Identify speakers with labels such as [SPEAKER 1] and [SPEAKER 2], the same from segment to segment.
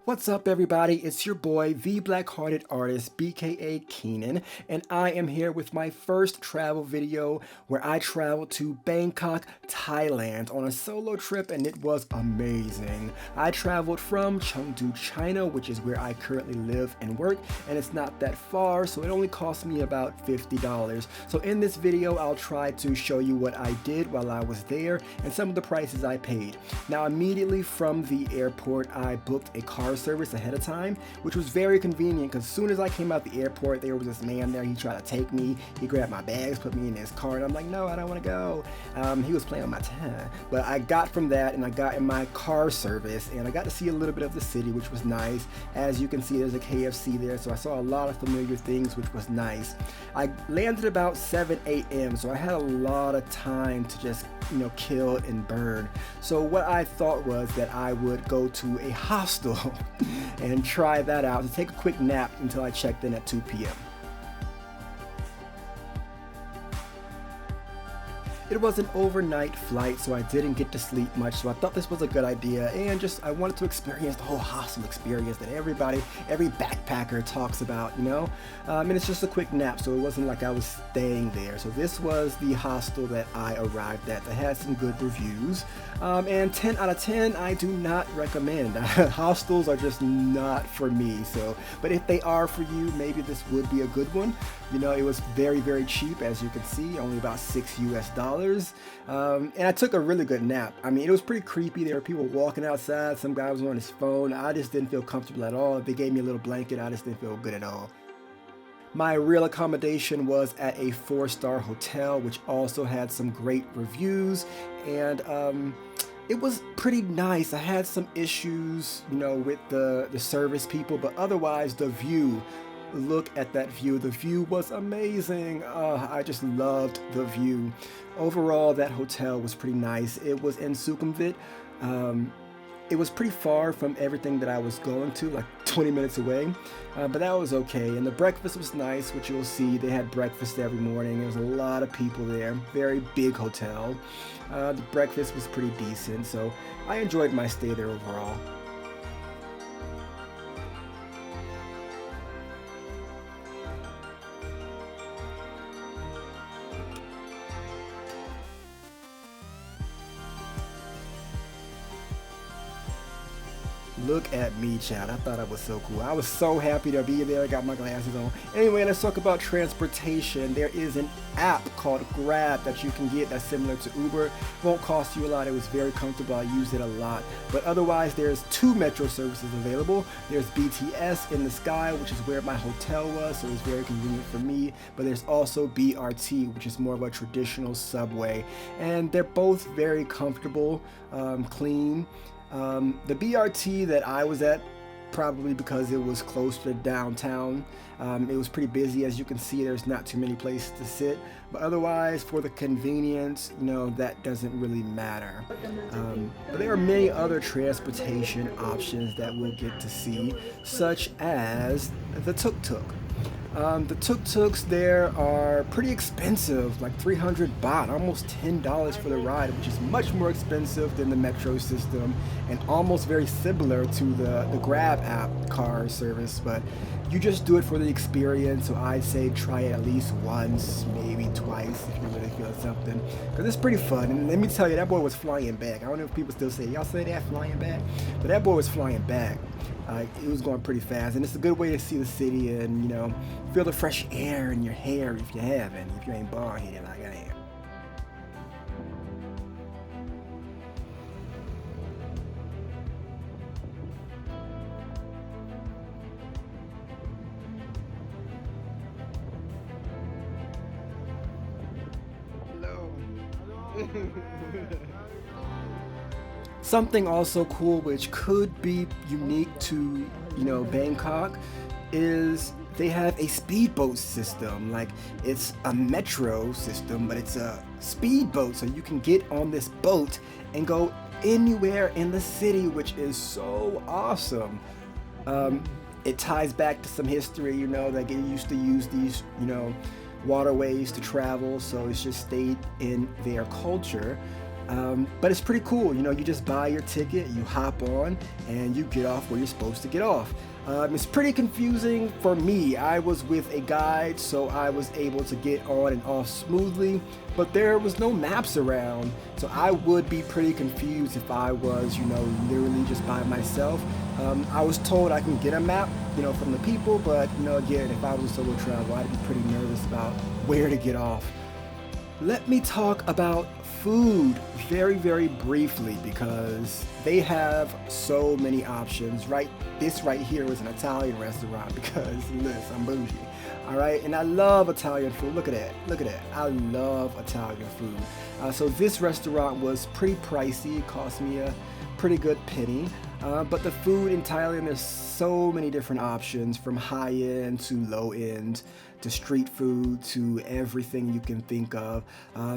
[SPEAKER 1] What's up, everybody? It's your boy, the Black-Hearted Artist, BKA Keenan, and I am here with my first travel video where I traveled to Bangkok, Thailand on a solo trip, and it was amazing. I traveled from Chengdu, China, which is where I currently live and work, and it's not that far, so it only cost me about $50. So in this video, I'll try to show you what I did while I was there and some of the prices I paid. Now, immediately from the airport, I booked a car service ahead of time, which was very convenient because as soon as I came out the airport, there was this man there. He tried to take me. He grabbed my bags, put me in his car, and I'm like, no, I don't want to go. He was playing on my time. But I got from that and I got in my car service and I got to see a little bit of the city, which was nice. As you can see, there's a KFC there, so I saw a lot of familiar things, which was nice. I landed about 7 a.m., so I had a lot of time to just, kill and burn. So what I thought was that I would go to a hostel and try that out to take a quick nap until I checked in at 2 p.m. It was an overnight flight, so I didn't get to sleep much, so I thought this was a good idea, and I wanted to experience the whole hostel experience that every backpacker talks about, and it's just a quick nap, so it wasn't like I was staying there. So this was the hostel that I arrived at that had some good reviews, and 10 out of 10 I do not recommend. Hostels are just not for me, but if they are for you, maybe this would be a good one. It was very, very cheap, as you can see, only about $6 US. And I took a really good nap. I mean, it was pretty creepy. There were people walking outside. Some guy was on his phone. I just didn't feel comfortable at all. They gave me a little blanket. I just didn't feel good at all. My real accommodation was at a 4-star hotel, which also had some great reviews. And it was pretty nice. I had some issues, with the service people, but otherwise the view. Look at that view. The view was amazing. I just loved the view. Overall, that hotel was pretty nice. It was in Sukhumvit. It was pretty far from everything that I was going to, like 20 minutes away, but that was okay. And the breakfast was nice, which you'll see. They had breakfast every morning. There was a lot of people there. Very big hotel. The breakfast was pretty decent, so I enjoyed my stay there overall. Look at me, child. I thought I was so cool. I was so happy to be there. I got my glasses on. Anyway, let's talk about transportation. There is an app called Grab that you can get that's similar to Uber. It won't cost you a lot. It was very comfortable. I used it a lot. But otherwise, there's 2 metro services available. There's BTS in the sky, which is where my hotel was, so it was very convenient for me. But there's also BRT, which is more of a traditional subway. And they're both very comfortable, clean. The BRT that I was at, probably because it was close to downtown, it was pretty busy. As you can see, there's not too many places to sit, but otherwise for the convenience, that doesn't really matter. But there are many other transportation options that we'll get to see, such as the Tuk Tuk. The Tuk Tuks there are pretty expensive, like 300 baht, almost $10 for the ride, which is much more expensive than the metro system and almost very similar to the Grab app car service, but you just do it for the experience. So I'd say try it at least once, maybe twice if you really feel something, because it's pretty fun. And let me tell you, that boy was flying back. I don't know if people still say, y'all say that, flying back? But that boy was flying back. It was going pretty fast, and it's a good way to see the city and, feel the fresh air in your hair if you haven't, if you ain't bald-headed like I am. Hello. Something also cool, which could be unique to, Bangkok, is they have a speedboat system. Like, it's a metro system, but it's a speedboat, so you can get on this boat and go anywhere in the city, which is so awesome. It ties back to some history, that they used to use these, waterways to travel, so it's just stayed in their culture. But it's pretty cool. You just buy your ticket, you hop on, and you get off where you're supposed to get off. It's pretty confusing for me. I was with a guide, so I was able to get on and off smoothly, but there was no maps around, so I would be pretty confused if I was, literally just by myself. I was told I can get a map, from the people, but, again, if I was a solo traveler, I'd be pretty nervous about where to get off. Let me talk about food very, very briefly because they have so many options. This right here was an Italian restaurant because, listen, I'm bougie. All right, and I love Italian food. Look at that. I love Italian food. So this restaurant was pretty pricey. It cost me a pretty good penny. But the food in Thailand, there's so many different options, from high end to low end to street food to everything you can think of.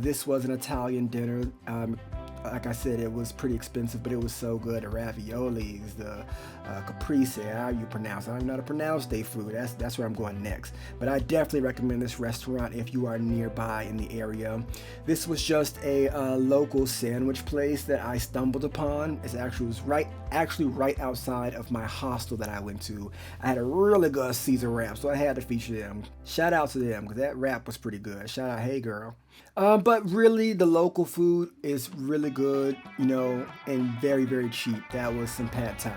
[SPEAKER 1] This was an Italian dinner. Like I said, it was pretty expensive, but it was so good. The raviolis, the caprese, how you pronounce it. I don't know how to pronounce their food. That's where I'm going next. But I definitely recommend this restaurant if you are nearby in the area. This was just a local sandwich place that I stumbled upon. It was right outside of my hostel that I went to. I had a really good Caesar wrap, so I had to feature them. Shout out to them, because that wrap was pretty good. Shout out, hey girl. But really, the local food is really good, and very, very cheap. That was some pad thai.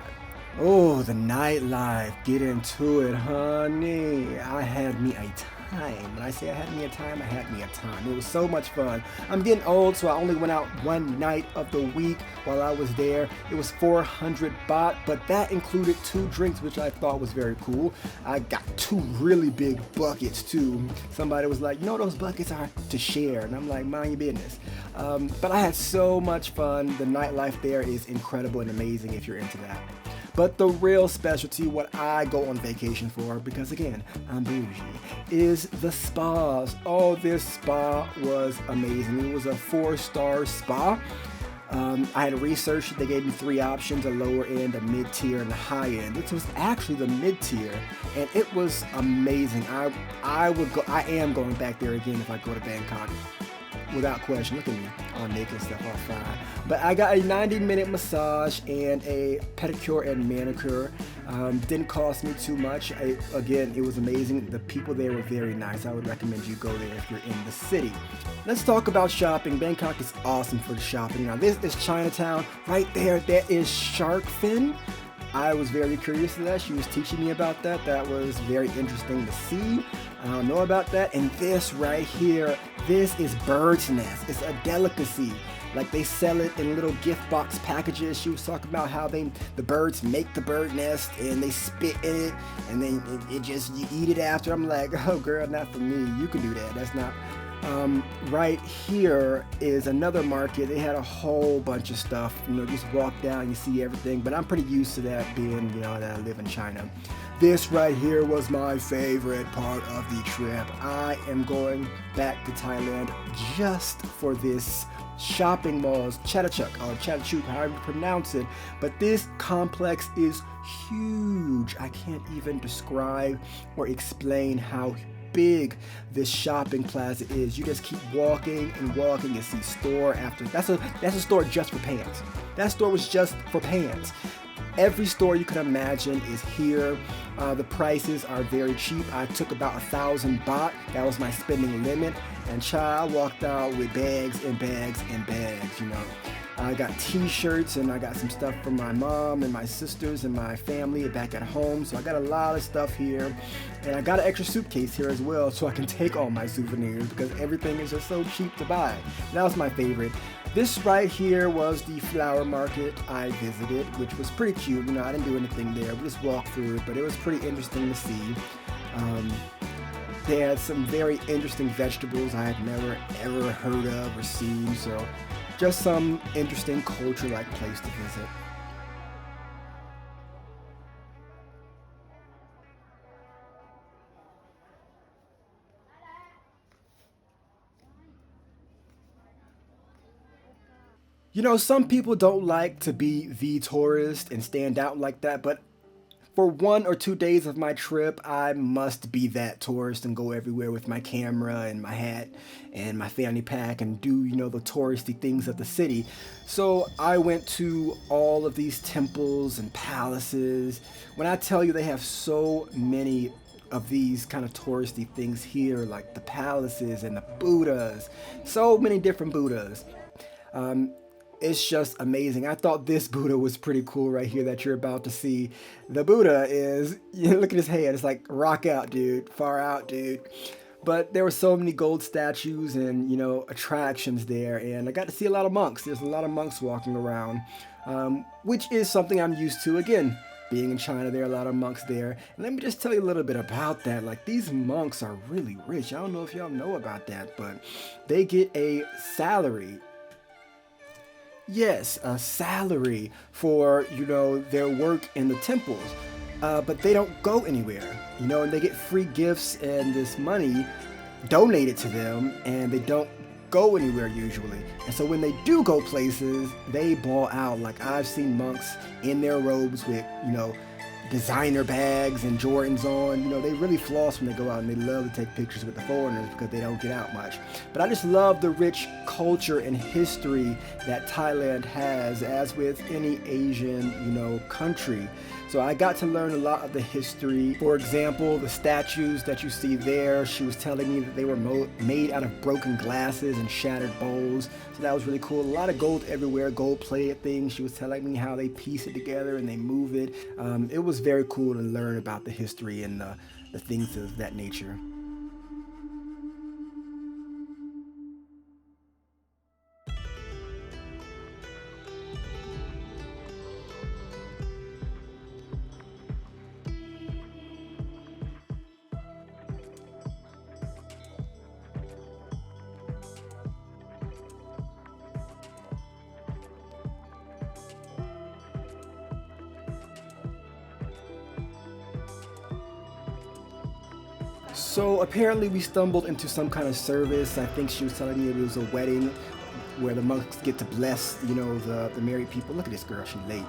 [SPEAKER 1] Oh, the nightlife. Get into it, honey. I had me a time. When I say I had me a time, I had me a time. It was so much fun. I'm getting old, so I only went out one night of the week while I was there. It was 400 baht, but that included 2 drinks, which I thought was very cool. I got 2 really big buckets, too. Somebody was like, those buckets are to share. And I'm like, mind your business. But I had so much fun. The nightlife there is incredible and amazing if you're into that. But the real specialty, what I go on vacation for, because again, I'm bougie, is the spas. Oh, this spa was amazing. It was a 4-star spa. I had researched it. They gave me 3 options: a lower end, a mid-tier, and a high end. This was actually the mid-tier, and it was amazing. I am going back there again if I go to Bangkok. Without question. Look at me, all naked and stuff, all fine. But I got a 90-minute massage and a pedicure and manicure. Didn't cost me too much. Again, it was amazing. The people there were very nice. I would recommend you go there if you're in the city. Let's talk about shopping. Bangkok is awesome for the shopping. Now, this is Chinatown. Right there, that is shark fin. I was very curious to that. She was teaching me about that. That was very interesting to see. I don't know about that. And this right here, this is bird's nest. It's a delicacy. Like, they sell it in little gift box packages. She was talking about how the birds make the bird nest and they spit in it, and then you eat it after. I'm like, oh girl, not for me. You can do that. That's not. Right here is another market. They had a whole bunch of stuff. Just walk down, you see everything. But I'm pretty used to that, being, that I live in China. This right here was my favorite part of the trip. I am going back to Thailand just for this shopping malls, Tuk or Tuk, however you pronounce it. But this complex is huge. I can't even describe or explain how big this shopping plaza is. You just keep walking and walking and see store after. That's a store just for pants. That store was just for pants. Every store you can imagine is here. The prices are very cheap. I took about 1,000 baht. That was my spending limit. And child, walked out with bags and bags and bags, I got t-shirts and I got some stuff from my mom and my sisters and my family back at home. So I got a lot of stuff here. And I got an extra suitcase here as well so I can take all my souvenirs because everything is just so cheap to buy. That was my favorite. This right here was the flower market I visited, which was pretty cute. I didn't do anything there. We just walked through it, but it was pretty interesting to see. They had some very interesting vegetables I had never ever heard of or seen. So just some interesting culture-like place to visit. Some people don't like to be the tourist and stand out like that, but For 1 or 2 days of my trip, I must be that tourist and go everywhere with my camera and my hat and my fanny pack and do, the touristy things of the city. So I went to all of these temples and palaces. When I tell you they have so many of these kind of touristy things here, like the palaces and the Buddhas, so many different Buddhas. It's just amazing. I thought this Buddha was pretty cool right here that you're about to see. The Buddha is, look at his head. It's like, rock out, dude. Far out, dude. But there were so many gold statues and, attractions there. And I got to see a lot of monks. There's a lot of monks walking around, which is something I'm used to. Again, being in China, there are a lot of monks there. And let me just tell you a little bit about that. Like, these monks are really rich. I don't know if y'all know about that, but they get a salary. Yes, a salary for, their work in the temples. But they don't go anywhere, and they get free gifts and this money donated to them, and they don't go anywhere usually. And so when they do go places, they ball out. Like, I've seen monks in their robes with, designer bags and Jordans on. They really floss when they go out, and they love to take pictures with the foreigners because they don't get out much. But I just love the rich culture and history that Thailand has, as with any Asian, country. So I got to learn a lot of the history. For example, the statues that you see there, she was telling me that they were made out of broken glasses and shattered bowls. So that was really cool. A lot of gold everywhere, gold-plated things. She was telling me how they piece it together and they move it. It was very cool to learn about the history and the things of that nature. So apparently we stumbled into some kind of service. I think she was telling me it was a wedding where the monks get to bless, the married people. Look at this girl, she's late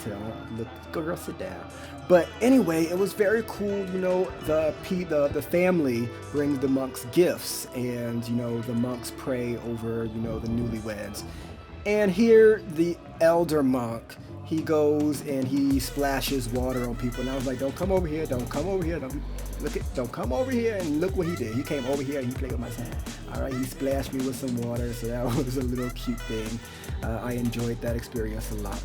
[SPEAKER 1] to look, girl, sit down. But anyway, it was very cool. The family brings the monks gifts, and the monks pray over the newlyweds. And here the elder monk, he goes and he splashes water on people, and I was like, don't come over here, don't come over here, don't come over here. And look what he did. He came over here and he played with my sand. All right, he splashed me with some water, so that was a little cute thing. I enjoyed that experience a lot.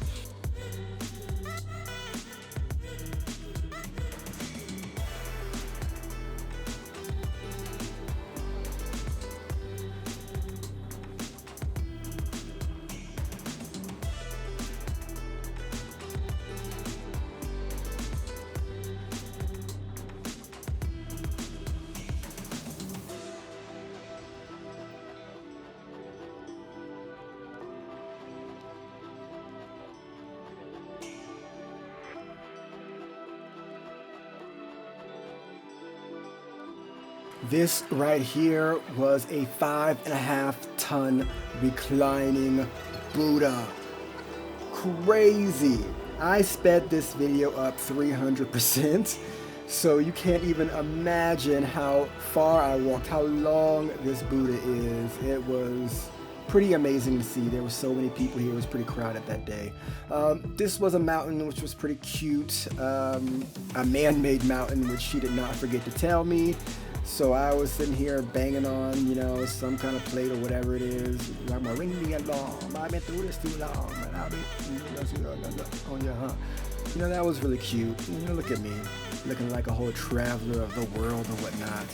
[SPEAKER 1] This right here was a 5.5-ton reclining Buddha. Crazy. I sped this video up 300%, so you can't even imagine how far I walked, how long this Buddha is. It was pretty amazing to see. There were so many people here. It was pretty crowded that day. This was a mountain which was pretty cute, a man-made mountain which she did not forget to tell me. So I was sitting here banging on, some kind of plate or whatever it is. I'm gonna ring me along. I've been through this too long, and I'll be on your hump. That was really cute. Look at me, looking like a whole traveler of the world or whatnot.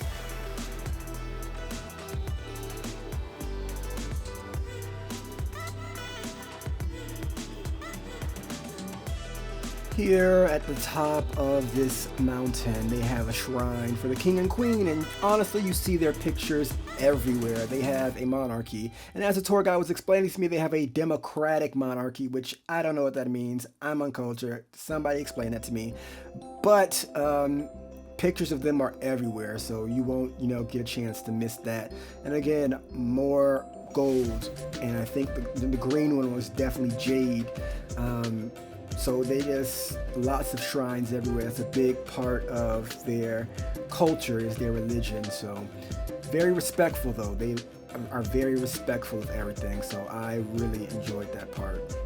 [SPEAKER 1] Here at the top of this mountain, they have a shrine for the king and queen, and honestly, you see their pictures everywhere. They have a monarchy, and as the tour guide was explaining to me, they have a democratic monarchy, which I don't know what that means. I'm uncultured. Somebody explain that to me. But pictures of them are everywhere, so you won't, get a chance to miss that. And again, more gold, and I think the green one was definitely jade. So they just, lots of shrines everywhere. It's a big part of their culture, is their religion. So very respectful though. They are very respectful of everything. So I really enjoyed that part.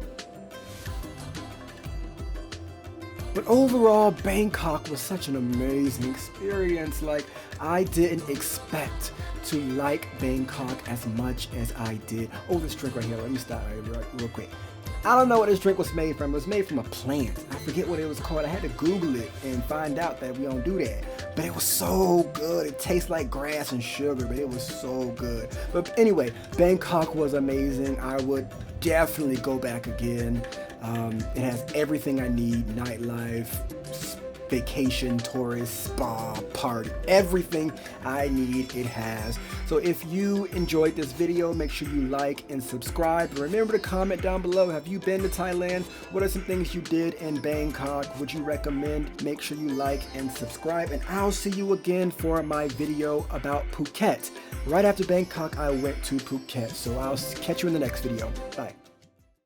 [SPEAKER 1] But overall, Bangkok was such an amazing experience. Like, I didn't expect to like Bangkok as much as I did. Oh, this drink right here. Let me stop real quick. I don't know what this drink was made from. It was made from a plant. I forget what it was called. I had to Google it and find out that we don't do that. But it was so good. It tastes like grass and sugar, but it was so good. But anyway, Bangkok was amazing. I would definitely go back again. It has everything I need: nightlife, vacation, tourist, spa, party, everything I need it has. So if you enjoyed this video, make sure you like and subscribe. And remember to comment down below, have you been to Thailand? What are some things you did in Bangkok? Would you recommend? Make sure you like and subscribe, and I'll see you again for my video about Phuket. Right after Bangkok, I went to Phuket. So I'll catch you in the next video. Bye.